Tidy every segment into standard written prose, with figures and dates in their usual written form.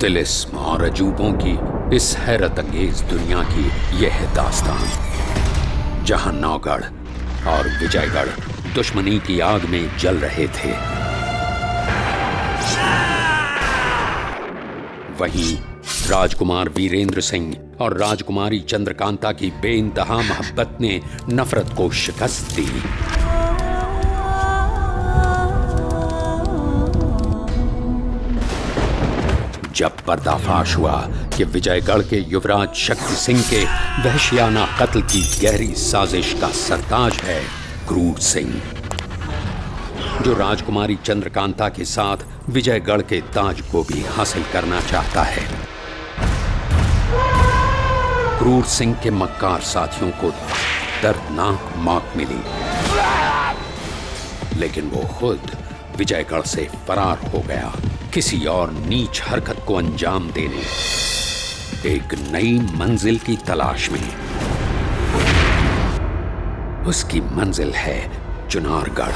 तिलिस्म और अजूबों की इस हैरत अंगेज दुनिया की यह है दास्तान, जहां नौगढ़ और विजयगढ़ दुश्मनी की आग में जल रहे थे। वहीं राजकुमार वीरेंद्र सिंह और राजकुमारी चंद्रकांता की बेइंतहा मोहब्बत ने नफरत को शिकस्त दी। जब पर्दाफाश हुआ कि विजयगढ़ के युवराज शक्ति सिंह के वहशियाना कत्ल की गहरी साजिश का सरताज है क्रूर सिंह, जो राजकुमारी चंद्रकांता के साथ विजयगढ़ के ताज को भी हासिल करना चाहता है। क्रूर सिंह के मक्कार साथियों को दर्दनाक मौत मिली, लेकिन वो खुद विजयगढ़ से फरार हो गया, किसी और नीच हरकत को अंजाम देने, एक नई मंजिल की तलाश में। उसकी मंजिल है चुनारगढ़,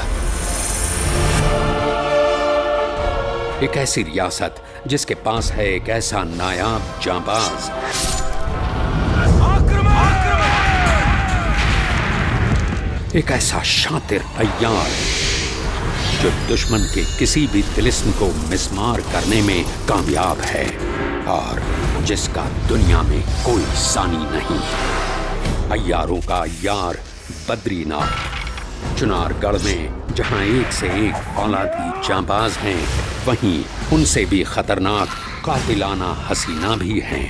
एक ऐसी रियासत जिसके पास है एक ऐसा नायाब जांबाज, एक ऐसा शातिर अय्यार जो दुश्मन के किसी भी तिलिस्म को मिस्मार करने में कामयाब है और जिसका दुनिया में कोई सानी नहीं। अय्यारों का अय्यार बद्रीनाथ। चुनारगढ़ में जहां एक से एक औलादी जांबाज हैं, वहीं उनसे भी खतरनाक कातिलाना हसीना भी हैं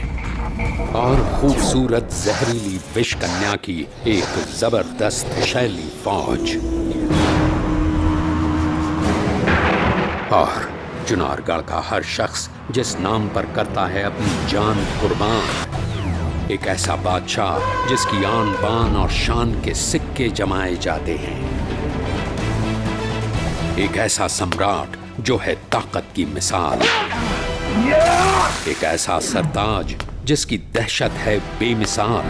और खूबसूरत जहरीली विष कन्या की एक जबरदस्त शैली फौज। और चुनारगढ़ का हर शख्स जिस नाम पर करता है अपनी जान कुर्बान, एक ऐसा बादशाह जिसकी आन बान और शान के सिक्के जमाए जाते हैं, एक ऐसा सम्राट जो है ताकत की मिसाल, एक ऐसा सरताज जिसकी दहशत है बेमिसाल,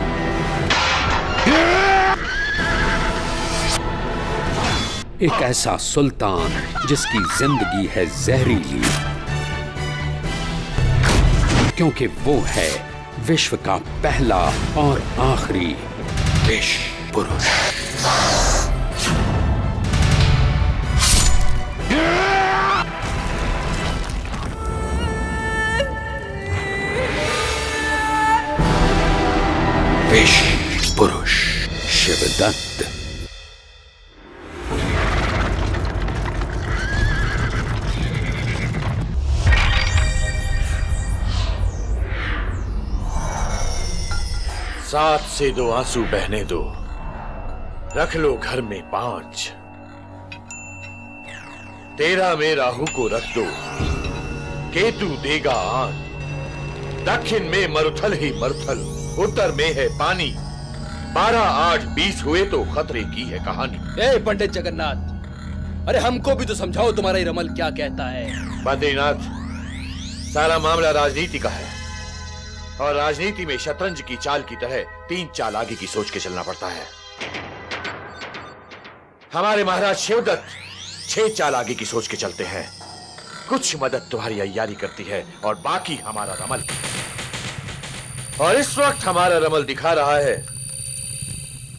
एक ऐसा सुल्तान जिसकी जिंदगी है जहरीली, क्योंकि वो है विश्व का पहला और आखिरी विष पुरुष। विष पुरुष शिवदत्त। सात से दो आंसू बहने दो, रख लो घर में 5। तेरा में राहु को रख दो, केतु देगा 8। दक्षिण में मरुथल ही मरुथल, उत्तर में है पानी। 12, 8, 20 हुए तो खतरे की है कहानी। ए पंडित जगन्नाथ, अरे हमको भी तो समझाओ, तुम्हारा ये रमल क्या कहता है। बद्रीनाथ, सारा मामला राजनीति का है और राजनीति में शतरंज की चाल की तरह 3 चाल आगे की सोच के चलना पड़ता है। हमारे महाराज शिवदत्त 6 चाल आगे की सोच के चलते हैं। कुछ मदद तुम्हारी अय्यारी करती है और बाकी हमारा रमल। और इस वक्त हमारा रमल दिखा रहा है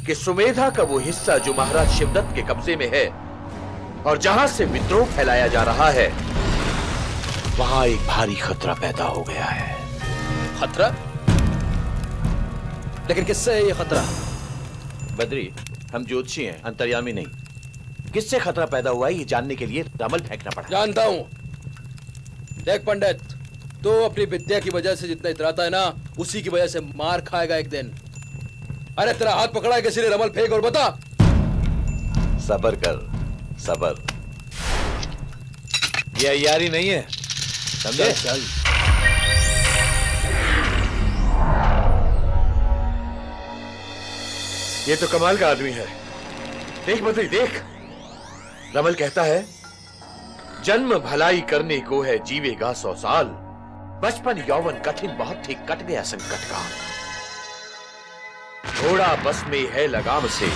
कि सुमेधा का वो हिस्सा जो महाराज शिवदत्त के कब्जे में है और जहां से विद्रोह फैलाया जा रहा है, वहां एक भारी खतरा पैदा हो गया है। खतरा? लेकिन किससे है ये खतरा? बद्री, हम ज्योतिषी हैं, अंतर्यामी नहीं। किससे खतरा पैदा हुआ है ये जानने के लिए रमल फेंकना पड़ा। जानता हूं। देख पंडित, तो अपनी विद्या की वजह से जितना इतराता है ना, उसी की वजह से मार खाएगा एक दिन। अरे तेरा हाथ पकड़ा है किसी ने, रमल फेंक और बता। सबर कर, सबर। ये अय्यारी नहीं है, समझे? चल। ये तो कमाल का आदमी है। देख बद्री, देख। रमल कहता है, जन्म भलाई करने को है, जीवेगा 100 साल। बचपन यौवन कठिन बहुत थी, कट गया संकट का। घोड़ा बस में है लगाम से,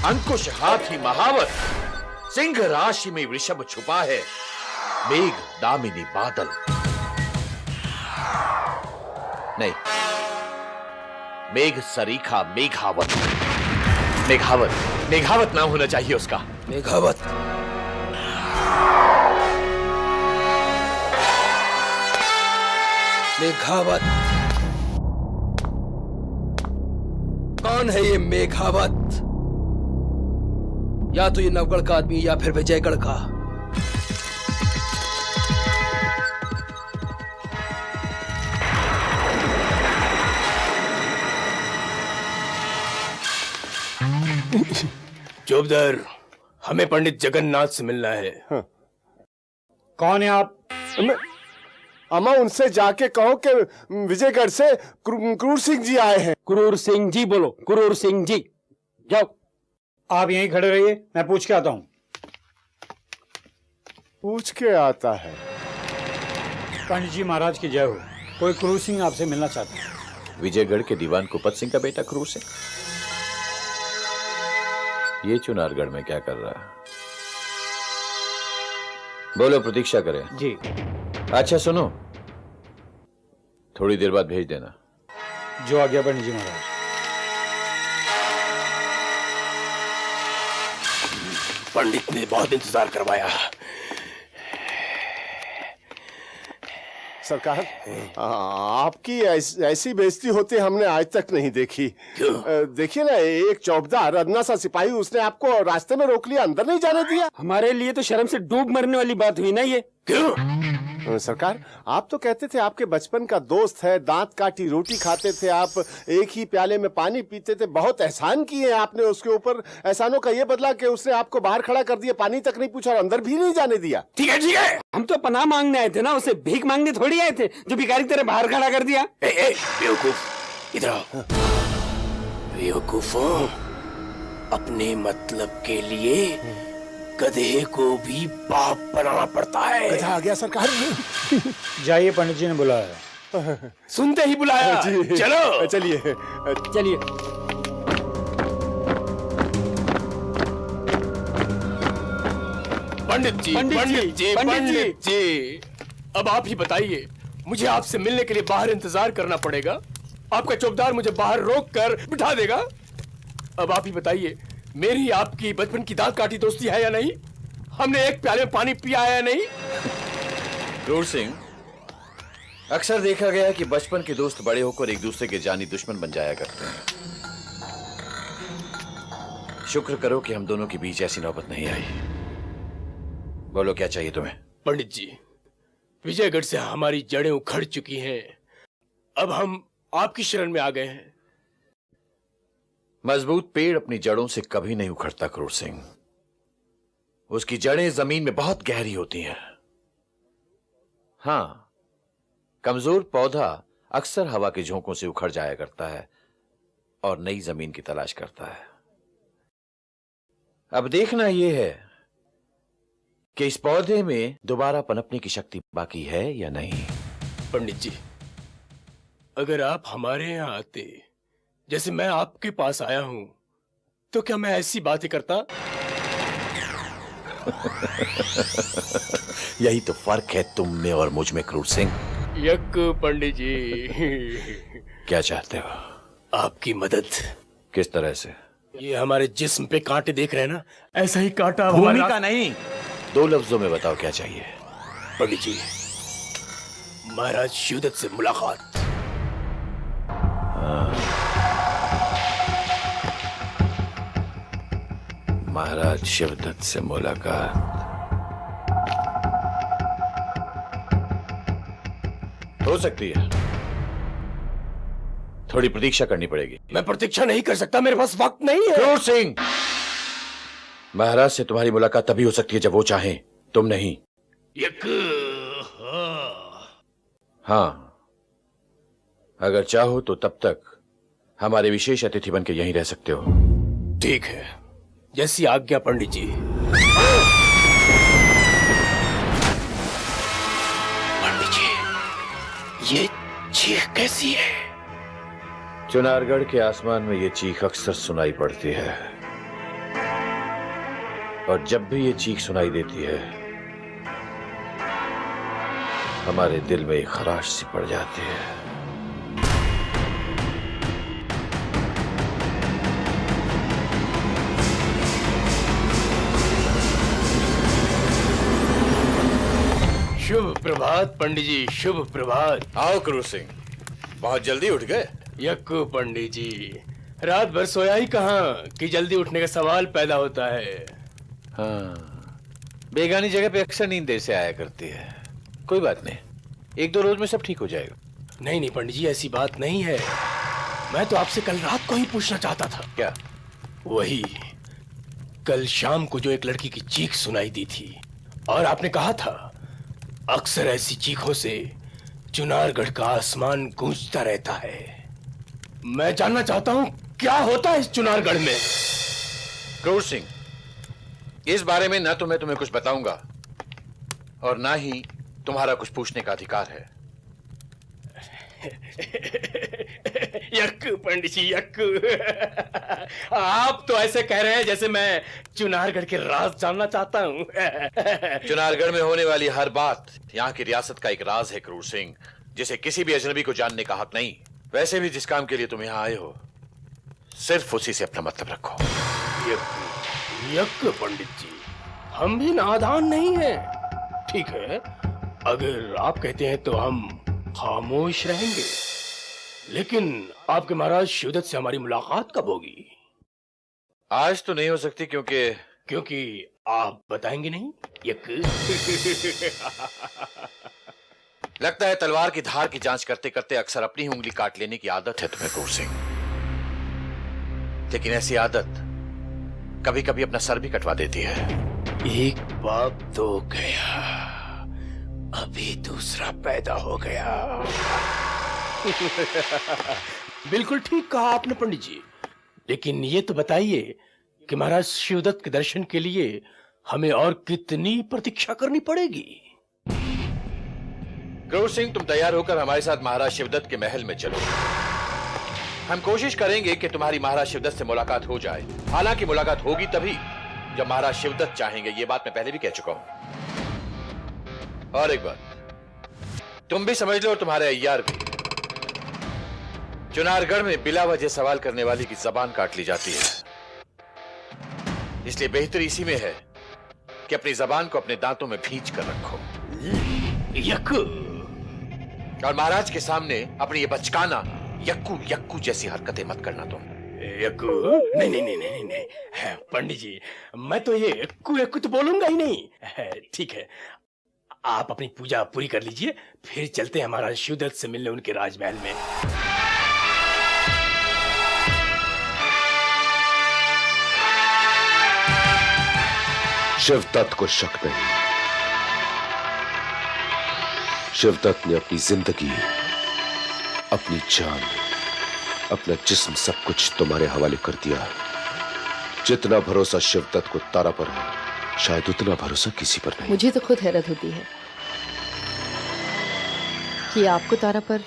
अंकुश हाथी महावत। सिंह राशि में वृषभ छुपा है, मेघ दामिनी बादल। नहीं, मेघ सरीखा मेघावत। मेघावत, मेघावत नाम होना चाहिए उसका। मेघावत। मेघावत कौन है ये मेघावत? या तो ये नवगढ़ का आदमी या फिर विजयगढ़ का। चौबदार, हमें पंडित जगन्नाथ से मिलना है। कौन है आप? अम्मा उनसे जाके कहो कि विजयगढ़ से क्रूर सिंह जी आए हैं। क्रूर सिंह जी बोलो, क्रूर सिंह जी। जाओ, आप यहीं खड़े रहिए, मैं पूछ के आता हूं। पूछ के आता है? पंडित जी महाराज की जय हो। कोई क्रूर सिंह आपसे मिलना चाहता है। विजयगढ़ के दीवान कुपत सिंह का बेटा क्रूर सिंह ये चुनारगढ़ में क्या कर रहा है? बोलो, प्रतीक्षा करें। जी। अच्छा सुनो, थोड़ी देर बाद भेज देना। जो आ गया पंडित जी महाराज। पंडित ने बहुत इंतजार करवाया। सरकार, आपकी ऐसी बेइज्जती होती हमने आज तक नहीं देखी। देखिए ना, एक चौबदार अदना सा सिपाही, उसने आपको रास्ते में रोक लिया, अंदर नहीं जाने दिया। हमारे लिए तो शर्म से डूब मरने वाली बात हुई ना ये। क्यों? सरकार, आप तो कहते थे आपके बचपन का दोस्त है, दांत काटी रोटी खाते थे आप, एक ही प्याले में पानी पीते थे, बहुत एहसान किए आपने उसके ऊपर। एहसानों का ये बदला कि उसने आपको बाहर खड़ा कर दिया, पानी तक नहीं पूछा और अंदर भी नहीं जाने दिया। ठीक है ठीक है, हम तो पनाह मांगने आए थे ना, उसे भीख मांगने थोड़ी आए थे जो भिखारी तेरे बाहर खड़ा कर दिया। बेवकूफ, इधर आओ। बेवकूफों, अपने मतलब के लिए गधे को भी बाप बनाना पड़ता है। गधा आ गया सरकार। जाइए, पंडित जी ने बुलाया। सुनते ही बुलाया। चलो चलिए चलिए। पंडित जी, अब आप ही बताइए, मुझे आपसे मिलने के लिए बाहर इंतजार करना पड़ेगा? आपका चौबदार मुझे बाहर रोक कर बिठा देगा? अब आप ही बताइए, मेरी आपकी बचपन की दांत काटी दोस्ती है या नहीं? हमने एक प्याले में पानी पिया है या नहीं? क्रूर सिंह, अक्सर देखा गया है कि बचपन के दोस्त बड़े होकर एक दूसरे के जानी दुश्मन बन जाया करते हैं। शुक्र करो कि हम दोनों के बीच ऐसी नौबत नहीं आई। बोलो, क्या चाहिए तुम्हें? पंडित जी, विजयगढ़ से हमारी जड़ें उखड़ चुकी हैं, अब हम आपकी शरण में आ गए हैं। मजबूत पेड़ अपनी जड़ों से कभी नहीं उखड़ता क्रूर सिंह, उसकी जड़ें जमीन में बहुत गहरी होती हैं। हां, कमजोर पौधा अक्सर हवा के झोंकों से उखड़ जाया करता है और नई जमीन की तलाश करता है। अब देखना यह है कि इस पौधे में दोबारा पनपने की शक्ति बाकी है या नहीं। पंडित जी, अगर आप हमारे यहां आते जैसे मैं आपके पास आया हूं, तो क्या मैं ऐसी बातें करता? यही तो फर्क है तुम में और मुझ में क्रूर सिंह। यक पंडित जी। क्या चाहते हो? आपकी मदद। किस तरह से? ये हमारे जिस्म पे कांटे देख रहे हैं ना, ऐसा ही कांटा भूमि का नहीं। दो लफ्जों में बताओ क्या चाहिए? पंडित जी, महाराज शिवदत्त से मुलाकात। महाराज शिवदत्त से मुलाकात। हो सकती है, थोड़ी प्रतीक्षा करनी पड़ेगी। मैं प्रतीक्षा नहीं कर सकता, मेरे पास वक्त नहीं है। क्रूर सिंह, महाराज से तुम्हारी मुलाकात तभी हो सकती है जब वो चाहें, तुम नहीं। हां, अगर चाहो तो तब तक हमारे विशेष अतिथि बन के यहीं रह सकते हो। ठीक है, जैसी आज्ञा पंडित जी। पंडित जी, ये चीख कैसी है? चुनारगढ़ के आसमान में ये चीख अक्सर सुनाई पड़ती है, और जब भी ये चीख सुनाई देती है हमारे दिल में एक खराश सी पड़ जाती है। शुभ प्रभात पंडित जी, शुभ प्रभात। आओ क्रूर सिंह, बहुत जल्दी उठ गए। यक्कू पंडित जी, रात भर सोया ही कहाँ कि जल्दी उठने का सवाल पैदा होता है। हाँ, बेगानी जगह पे अक्सर नींद देर से आया करती है। कोई बात नहीं, 1-2 रोज में सब ठीक हो जाएगा। नहीं नहीं पंडित जी, ऐसी बात नहीं है। मैं तो आपसे कल रात को ही पूछना चाहता था। क्या? वही कल शाम को जो एक लड़की की चीख सुनाई दी थी और आपने कहा था अक्सर ऐसी चीखों से चुनारगढ़ का आसमान गूंजता रहता है। मैं जानना चाहता हूं क्या होता है इस चुनारगढ़ में। क्रूर सिंह, इस बारे में ना तो मैं तुम्हें कुछ बताऊंगा और ना ही तुम्हारा कुछ पूछने का अधिकार है। यक्कू पंडित जी, यक्कू। आप तो ऐसे कह रहे हैं जैसे मैं चुनारगढ़ के राज जानना चाहता हूं। चुनारगढ़ में होने वाली हर बात यहाँ की रियासत का एक राज है क्रूर सिंह, जिसे किसी भी अजनबी को जानने का हक नहीं। वैसे भी जिस काम के लिए तुम यहाँ आए हो, सिर्फ उसी से अपना मतलब रखो। यक्कू पंडित जी, हम भी नादान नहीं हैं। ठीक है, अगर आप कहते हैं तो हम खामोश रहेंगे। लेकिन आपके महाराज शिवदत्त से हमारी मुलाकात कब होगी? आज तो नहीं हो सकती क्योंकि आप बताएंगे नहीं। लगता है तलवार की धार की जांच करते करते अक्सर अपनी ही उंगली काट लेने की आदत है तुम्हें क्रूर सिंह। लेकिन ऐसी आदत कभी कभी अपना सर भी कटवा देती है। एक बाप तो गया, अभी दूसरा पैदा हो गया। बिल्कुल ठीक कहा आपने पंडित जी। लेकिन ये तो बताइए कि महाराज शिवदत्त के दर्शन के लिए हमें और कितनी प्रतीक्षा करनी पड़ेगी? क्रूर सिंह, तुम तैयार होकर हमारे साथ महाराज शिवदत्त के महल में चलो। हम कोशिश करेंगे कि तुम्हारी महाराज शिवदत्त से मुलाकात हो जाए। हालांकि मुलाकात होगी तभी जब महाराज शिवदत्त चाहेंगे, ये बात मैं पहले भी कह चुका हूं। और एक बात तुम भी समझ लो और तुम्हारे अय्यार भी, चुनारगढ़ में बिला वजह सवाल करने वाले की जबान काट ली जाती है। इसलिए बेहतर इसी में है कि अपनी जबान को अपने दांतों में भींच कर रखो। यक्कू। और महाराज के सामने अपनी ये बचकाना यक्कू यक्कू जैसी हरकतें मत करना तुम। यक्कू? नहीं नहीं नहीं नहीं नहीं, है पंडित जी, मैं तो ये यक्कू यक्कू तो बोलूंगा ही नहीं। ठीक है, आप अपनी पूजा पूरी कर लीजिए, फिर चलते हैं महाराज शिवदत्त से मिलने उनके राजमहल में। शिवदत्त को शक नहीं। शिवदत्त ने अपनी जिंदगी, अपनी जान, अपना जिस्म सब कुछ तुम्हारे हवाले कर दिया। जितना भरोसा शिवदत्त को तारा पर है, शायद उतना भरोसा किसी पर नहीं। मुझे तो खुद हैरत होती है कि आपको तारा पर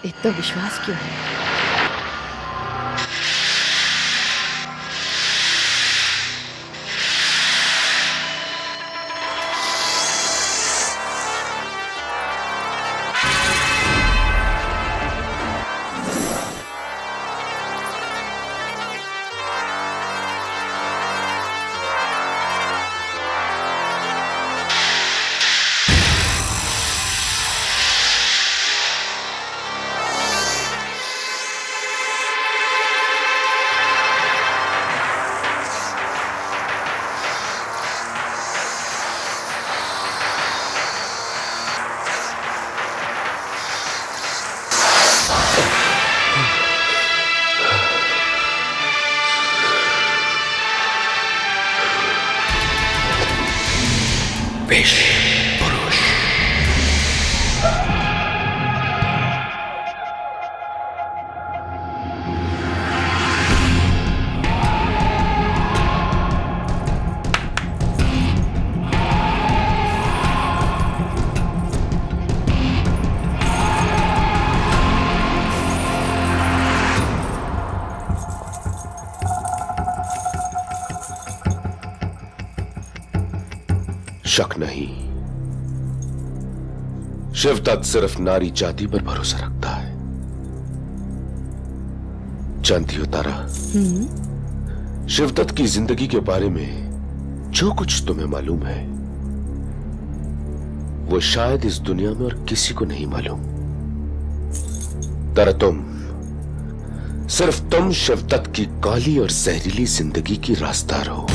इतना विश्वास क्यों है। शक नहीं, शिवदत्त सिर्फ नारी जाति पर भरोसा रखता है। जानती हो तारा, शिवदत्त की जिंदगी के बारे में जो कुछ तुम्हें मालूम है, वो शायद इस दुनिया में और किसी को नहीं मालूम। तरह सिर्फ तुम शिवदत्त की काली और जहरीली जिंदगी की रास्तार हो।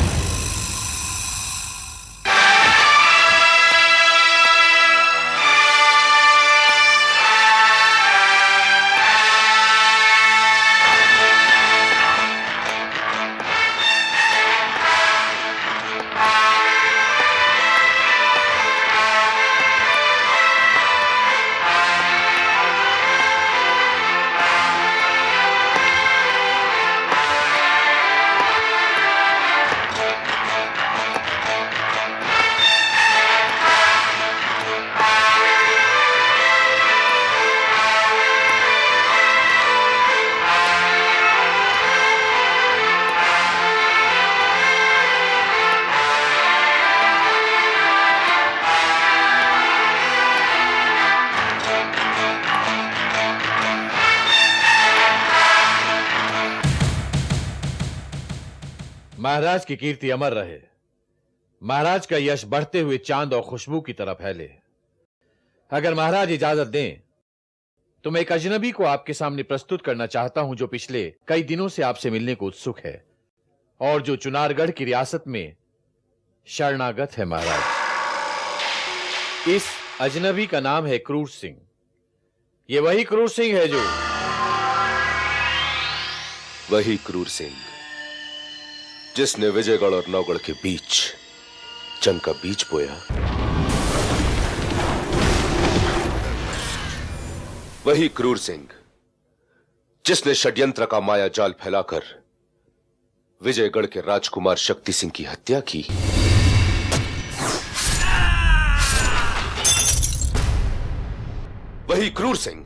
महाराज की कीर्ति अमर रहे, महाराज का यश बढ़ते हुए चांद और खुशबू की तरह फैले। अगर महाराज इजाजत दें तो मैं एक अजनबी को आपके सामने प्रस्तुत करना चाहता हूं जो पिछले कई दिनों से आपसे मिलने को उत्सुक है और जो चुनारगढ़ की रियासत में शरणागत है। महाराज, इस अजनबी का नाम है क्रूर सिंह। ये वही क्रूर सिंह है जो वही क्रूर सिंह जिसने विजयगढ़ और नौगढ़ के बीच जंग का बीज बोया, वही क्रूर सिंह जिसने षड्यंत्र का माया जाल फैलाकर विजयगढ़ के राजकुमार शक्ति सिंह की हत्या की। वही क्रूर सिंह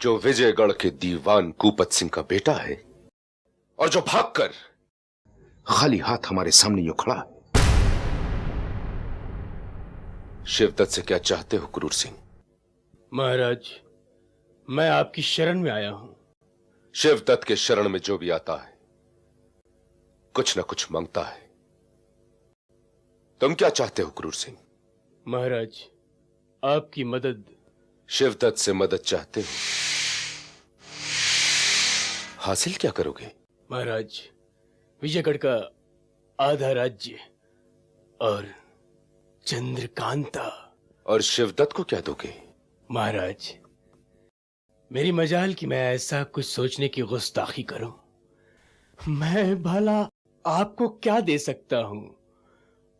जो विजयगढ़ के दीवान कूपत सिंह का बेटा है और जो भागकर खाली हाथ हमारे सामने यूं खड़ा है। शिवदत्त से क्या चाहते हो क्रूर सिंह? महाराज, मैं आपकी शरण में आया हूं। शिवदत्त के शरण में जो भी आता है कुछ न कुछ मांगता है। तुम क्या चाहते हो क्रूर सिंह? महाराज, आपकी मदद। शिवदत्त से मदद चाहते हो? हासिल क्या करोगे? महाराज, विजयगढ़ का आधा राज्य और चंद्रकांता। और शिवदत्त को क्या दोगे? महाराज, मेरी मजाल कि मैं ऐसा कुछ सोचने की गुस्ताखी करूं। मैं भला आपको क्या दे सकता हूं,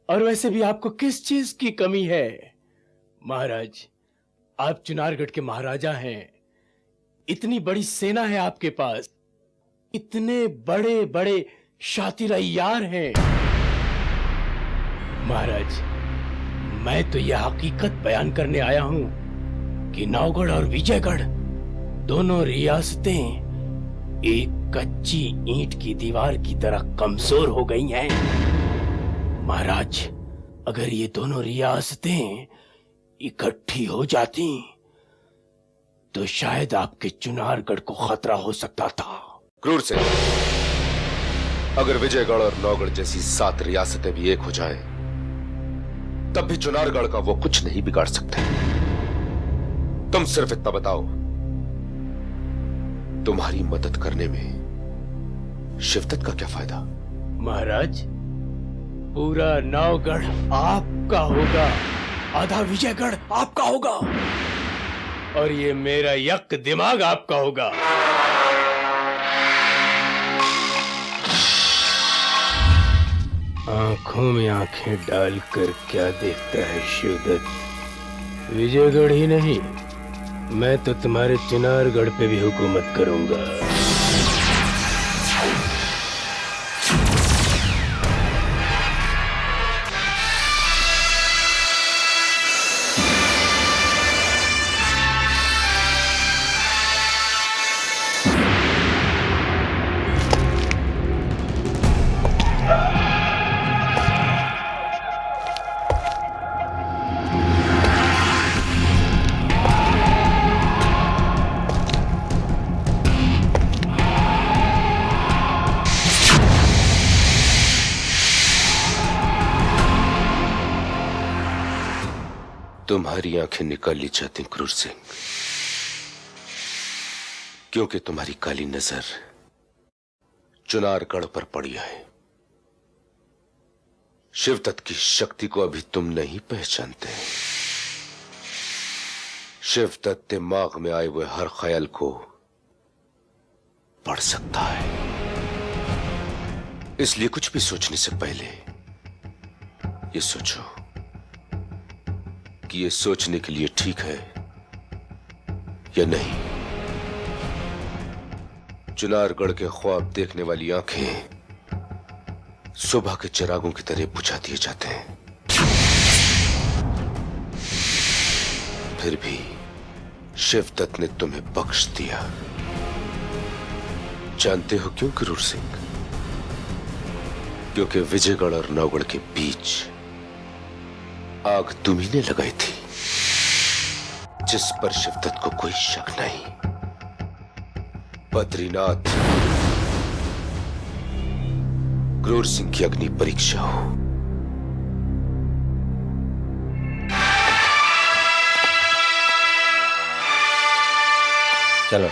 और वैसे भी आपको किस चीज की कमी है? महाराज, आप चुनारगढ़ के महाराजा हैं, इतनी बड़ी सेना है आपके पास, इतने बड़े बड़े शातिर अय्यार हैं। महाराज, मैं तो यह हकीकत बयान करने आया हूं कि नौगढ़ और विजयगढ़ दोनों रियासतें एक कच्ची ईंट की दीवार की तरह कमजोर हो गई हैं। महाराज, अगर ये दोनों रियासतें इकट्ठी हो जाती तो शायद आपके चुनारगढ़ को खतरा हो सकता था। क्रूर सिंह, अगर विजयगढ़ और नौगढ़ जैसी 7 रियासतें भी एक हो जाएं, तब भी चुनारगढ़ का वो कुछ नहीं बिगाड़ सकते। तुम सिर्फ इतना बताओ, तुम्हारी मदद करने में शिवदत्त का क्या फायदा? महाराज, पूरा नौगढ़ आपका होगा, आधा विजयगढ़ आपका होगा, और ये मेरा यक दिमाग आपका होगा। आंखों में आंखें डालकर क्या देखता है शिवदत्त? विजयगढ़ ही नहीं, मैं तो तुम्हारे चुनारगढ़ पे भी हुकूमत करूंगा। तुम्हारी आंखें निकाल ली जाती क्रूर सिंह, क्योंकि तुम्हारी काली नजर चुनारगढ़ पर पड़ी है। शिवदत्त की शक्ति को अभी तुम नहीं पहचानते। शिवदत्त दिमाग में आए हुए हर ख्याल को पढ़ सकता है, इसलिए कुछ भी सोचने से पहले ये सोचो कि ये सोचने के लिए ठीक है या नहीं। चुनारगढ़ के ख्वाब देखने वाली आंखें सुबह के चिरागों की तरह बुझा दिए जाते हैं, फिर भी शिवदत्त ने तुम्हें बख्श दिया। जानते हो क्यों क्रूर सिंह? क्योंकि विजयगढ़ और नौगढ़ के बीच आग तुम्ही ने लगाई थी, जिस पर शिवदत्त को कोई शक नहीं। बद्रीनाथ क्रूर सिंह की अग्नि परीक्षा हो। चलो।